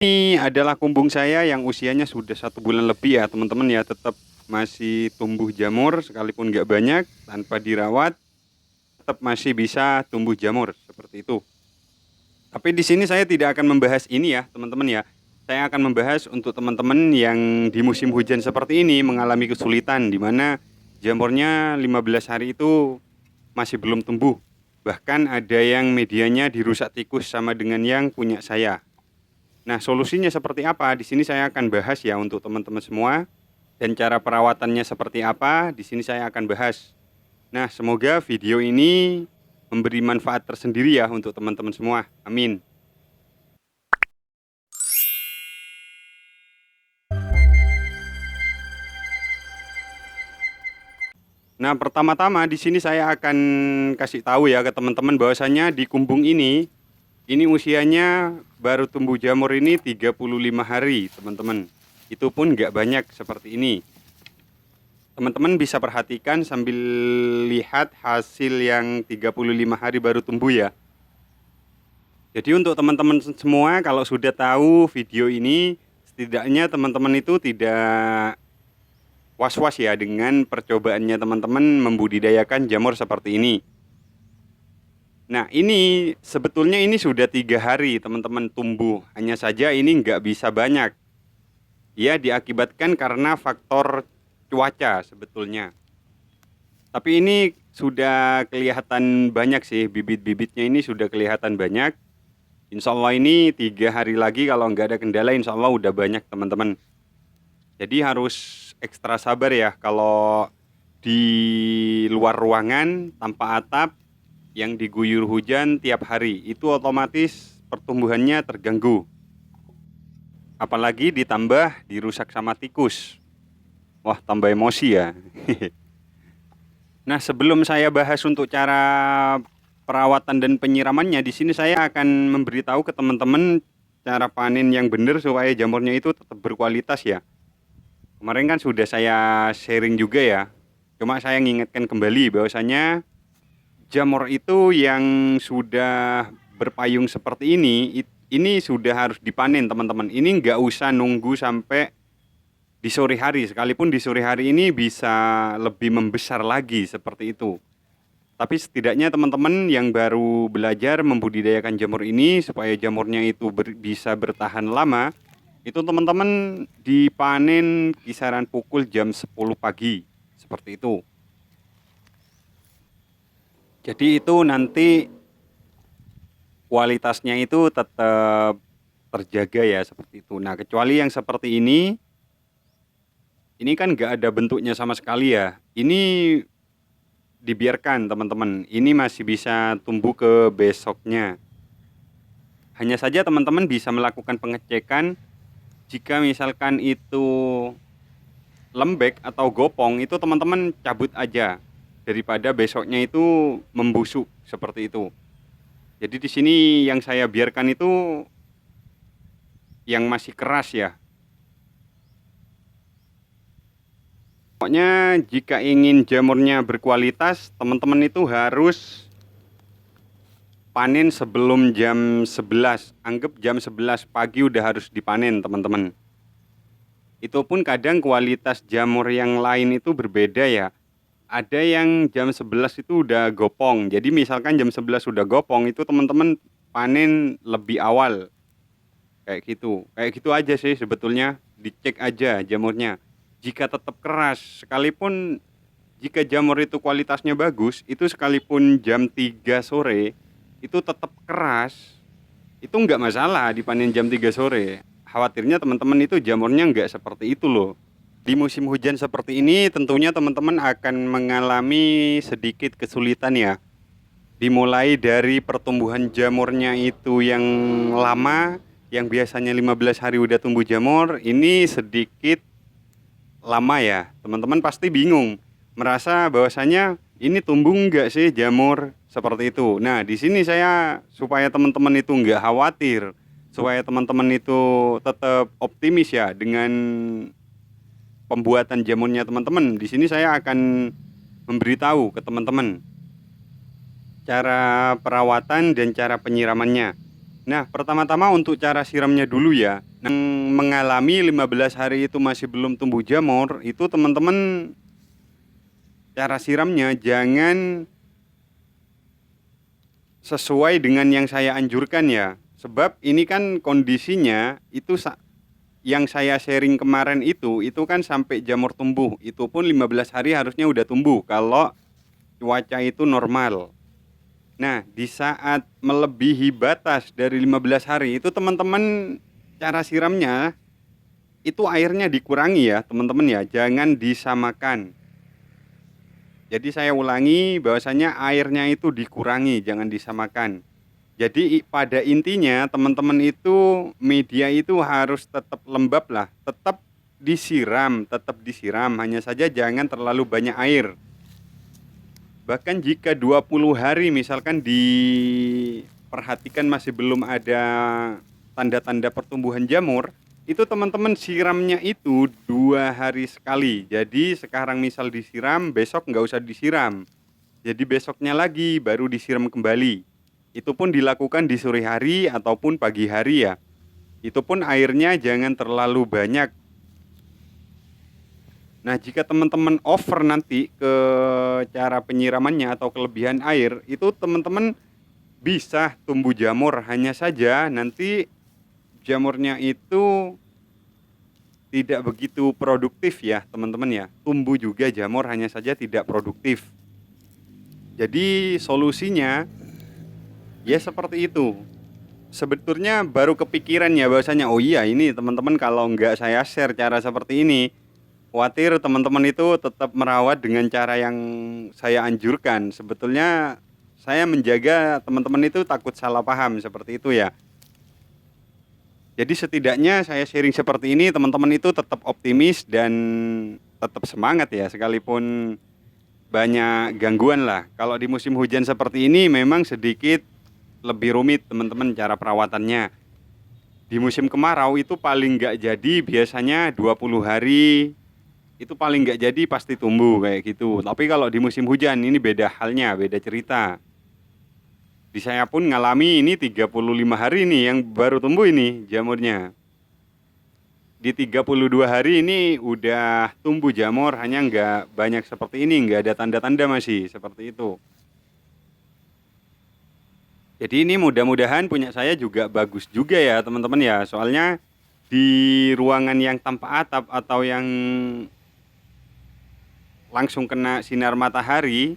Ini adalah kumbung saya yang usianya sudah 1 bulan lebih ya teman-teman ya, tetap masih tumbuh jamur sekalipun nggak banyak, tanpa dirawat, tetap masih bisa tumbuh jamur seperti itu. Tapi di sini saya tidak akan membahas ini ya teman-teman ya. Saya akan membahas untuk teman-teman yang di musim hujan seperti ini mengalami kesulitan di mana jamurnya 15 hari itu masih belum tumbuh. Bahkan ada yang medianya dirusak tikus sama dengan yang punya saya. Nah, solusinya seperti apa? Di sini saya akan bahas ya untuk teman-teman semua, dan cara perawatannya seperti apa, di sini saya akan bahas. Nah, semoga video ini memberi manfaat tersendiri ya untuk teman-teman semua. Amin. Nah, pertama-tama di sini saya akan kasih tahu ya ke teman-teman bahwasanya di kumbung ini usianya baru tumbuh jamur ini 35 hari, teman-teman. Itu pun nggak banyak seperti ini. Teman-teman bisa perhatikan sambil lihat hasil yang 35 hari baru tumbuh ya. Jadi untuk teman-teman semua kalau sudah tahu video ini, setidaknya teman-teman itu tidak was-was ya dengan percobaannya teman-teman membudidayakan jamur seperti ini. Nah, ini sebetulnya ini sudah 3 hari teman-teman tumbuh. Hanya saja ini nggak bisa banyak. Ya, diakibatkan karena faktor cuaca sebetulnya. Tapi ini sudah kelihatan banyak sih, bibit-bibitnya ini sudah kelihatan banyak. Insya Allah ini 3 hari lagi kalau nggak ada kendala, insya Allah udah banyak teman-teman. Jadi harus ekstra sabar ya kalau di luar ruangan tanpa atap yang diguyur hujan tiap hari, itu otomatis pertumbuhannya terganggu. Apalagi ditambah dirusak sama tikus. Wah, tambah emosi ya. Nah, sebelum saya bahas untuk cara perawatan dan penyiramannya, di sini saya akan memberitahu ke teman-teman cara panen yang benar supaya jamurnya itu tetap berkualitas ya. Kemarin kan sudah saya sharing juga ya. Cuma saya mengingatkan kembali bahwasanya jamur itu yang sudah berpayung seperti ini sudah harus dipanen teman-teman. Ini nggak usah nunggu sampai di sore hari, sekalipun di sore hari ini bisa lebih membesar lagi seperti itu. Tapi setidaknya teman-teman yang baru belajar membudidayakan jamur ini supaya jamurnya itu bisa bertahan lama, itu teman-teman dipanen kisaran pukul jam 10 pagi, seperti itu. Jadi itu nanti kualitasnya itu tetap terjaga ya seperti itu. Nah, kecuali yang seperti ini kan nggak ada bentuknya sama sekali ya. Ini dibiarkan teman-teman, ini masih bisa tumbuh ke besoknya. Hanya saja teman-teman bisa melakukan pengecekan jika misalkan itu lembek atau gopong, itu teman-teman cabut aja daripada besoknya itu membusuk seperti itu. Jadi di sini yang saya biarkan itu yang masih keras ya. Pokoknya jika ingin jamurnya berkualitas, teman-teman itu harus panen sebelum jam 11. Anggap jam 11 pagi udah harus dipanen, teman-teman. Itu pun kadang kualitas jamur yang lain itu berbeda ya. Ada yang jam 11 itu udah gopong. Jadi misalkan jam 11 udah gopong, itu teman-teman panen lebih awal. Kayak gitu. Kayak gitu aja sih sebetulnya. Dicek aja jamurnya. Jika tetap keras, sekalipun jika jamur itu kualitasnya bagus, itu sekalipun jam 3 sore, itu tetap keras, itu nggak masalah dipanen jam 3 sore. Khawatirnya teman-teman itu jamurnya nggak seperti itu loh. Di musim hujan seperti ini tentunya teman-teman akan mengalami sedikit kesulitan ya. Dimulai dari pertumbuhan jamurnya itu yang lama, yang biasanya 15 hari udah tumbuh jamur, ini sedikit lama ya. Teman-teman pasti bingung, merasa bahwasanya ini tumbuh nggak sih jamur seperti itu. Nah, di sini saya supaya teman-teman itu nggak khawatir, supaya teman-teman itu tetap optimis ya dengan pembuatan jamunnya teman-teman. Di sini saya akan memberitahu ke teman-teman cara perawatan dan cara penyiramannya. Nah, pertama-tama untuk cara siramnya dulu ya. Yang mengalami 15 hari itu masih belum tumbuh jamur, itu teman-teman cara siramnya jangan sesuai dengan yang saya anjurkan ya. Sebab ini kan kondisinya itu yang saya sharing kemarin itu kan sampai jamur tumbuh. Itu pun 15 hari harusnya udah tumbuh kalau cuaca itu normal. Nah, di saat melebihi batas dari 15 hari itu teman-teman cara siramnya itu airnya dikurangi ya, teman-teman ya. Jangan disamakan. Jadi saya ulangi bahwasanya airnya itu dikurangi, jangan disamakan. Jadi pada intinya teman-teman itu media itu harus tetap lembab lah, tetap disiram, hanya saja jangan terlalu banyak air. Bahkan jika 20 hari misalkan diperhatikan masih belum ada tanda-tanda pertumbuhan jamur, itu teman-teman siramnya itu 2 hari sekali. Jadi sekarang misal disiram, besok nggak usah disiram. Jadi besoknya lagi baru disiram kembali. Itu pun dilakukan di sore hari ataupun pagi hari ya. Itu pun airnya jangan terlalu banyak. Nah, jika teman-teman over nanti ke cara penyiramannya atau kelebihan air, itu teman-teman bisa tumbuh jamur, hanya saja nanti jamurnya itu tidak begitu produktif ya, teman-teman ya. Tumbuh juga jamur, hanya saja tidak produktif. Jadi solusinya ya seperti itu. Sebetulnya baru kepikiran ya bahwasanya oh iya ini teman-teman kalau nggak saya share cara seperti ini, khawatir teman-teman itu tetap merawat dengan cara yang saya anjurkan. Sebetulnya saya menjaga teman-teman itu takut salah paham seperti itu ya. Jadi setidaknya saya sharing seperti ini teman-teman itu tetap optimis dan tetap semangat ya sekalipun banyak gangguan lah. Kalau di musim hujan seperti ini memang sedikit lebih rumit teman-teman cara perawatannya. Di musim kemarau itu paling nggak jadi biasanya 20 hari itu paling nggak jadi pasti tumbuh kayak gitu. Tapi kalau di musim hujan ini beda halnya, beda cerita. Di saya pun ngalami ini 35 hari nih yang baru tumbuh ini jamurnya. Di 32 hari ini udah tumbuh jamur, hanya nggak banyak seperti ini, nggak ada tanda-tanda masih seperti itu. Jadi ini mudah-mudahan punya saya juga bagus juga ya teman-teman ya. Soalnya di ruangan yang tanpa atap atau yang langsung kena sinar matahari,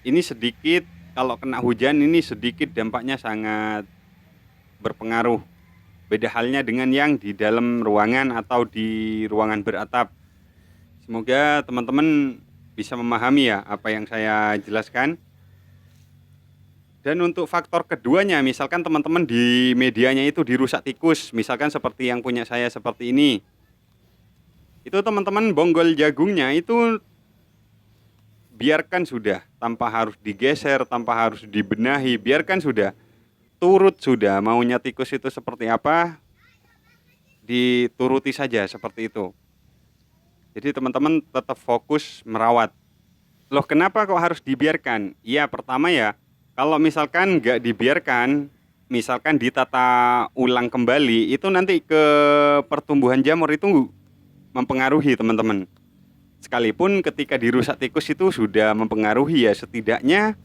ini sedikit kalau kena hujan ini sedikit dampaknya sangat berpengaruh. Beda halnya dengan yang di dalam ruangan atau di ruangan beratap. Semoga teman-teman bisa memahami ya apa yang saya jelaskan. Dan untuk faktor keduanya, misalkan teman-teman di medianya itu dirusak tikus, misalkan seperti yang punya saya seperti ini. Itu teman-teman bonggol jagungnya itu biarkan sudah, tanpa harus digeser, tanpa harus dibenahi, biarkan sudah. Turut sudah, maunya tikus itu seperti apa, dituruti saja seperti itu. Jadi teman-teman tetap fokus merawat. Loh kenapa kok harus dibiarkan? Iya pertama ya, kalau misalkan nggak dibiarkan, misalkan ditata ulang kembali, itu nanti ke pertumbuhan jamur itu mempengaruhi teman-teman. Sekalipun ketika dirusak tikus itu sudah mempengaruhi ya, setidaknya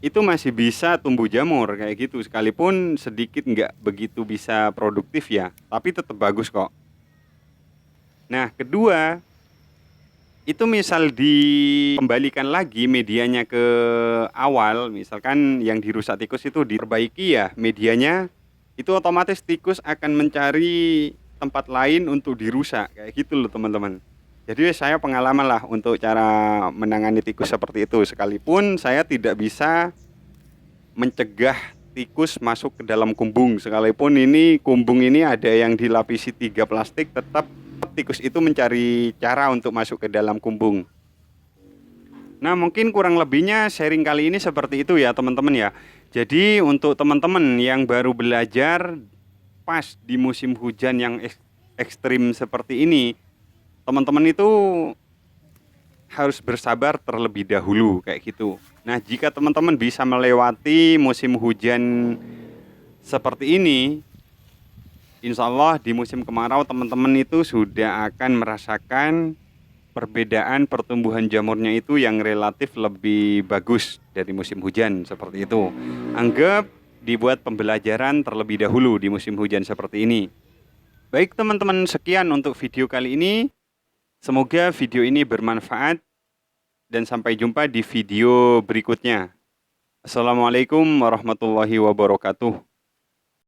itu masih bisa tumbuh jamur kayak gitu. Sekalipun sedikit nggak begitu bisa produktif ya, tapi tetap bagus kok. Nah kedua, itu misal dikembalikan lagi medianya ke awal, misalkan yang dirusak tikus itu diperbaiki ya medianya, itu otomatis tikus akan mencari tempat lain untuk dirusak kayak gitu loh teman-teman. Jadi saya pengalaman lah untuk cara menangani tikus seperti itu, sekalipun saya tidak bisa mencegah tikus masuk ke dalam kumbung, sekalipun ini kumbung ini ada yang dilapisi 3 plastik, tetap tikus itu mencari cara untuk masuk ke dalam kumbung. Nah mungkin kurang lebihnya sharing kali ini seperti itu ya teman-teman ya. Jadi untuk teman-teman yang baru belajar pas di musim hujan yang ekstrim seperti ini, teman-teman itu harus bersabar terlebih dahulu kayak gitu. Nah jika teman-teman bisa melewati musim hujan seperti ini, insya Allah di musim kemarau teman-teman itu sudah akan merasakan perbedaan pertumbuhan jamurnya itu yang relatif lebih bagus dari musim hujan seperti itu. Anggap dibuat pembelajaran terlebih dahulu di musim hujan seperti ini. Baik teman-teman, sekian untuk video kali ini. Semoga video ini bermanfaat dan sampai jumpa di video berikutnya. Assalamualaikum warahmatullahi wabarakatuh.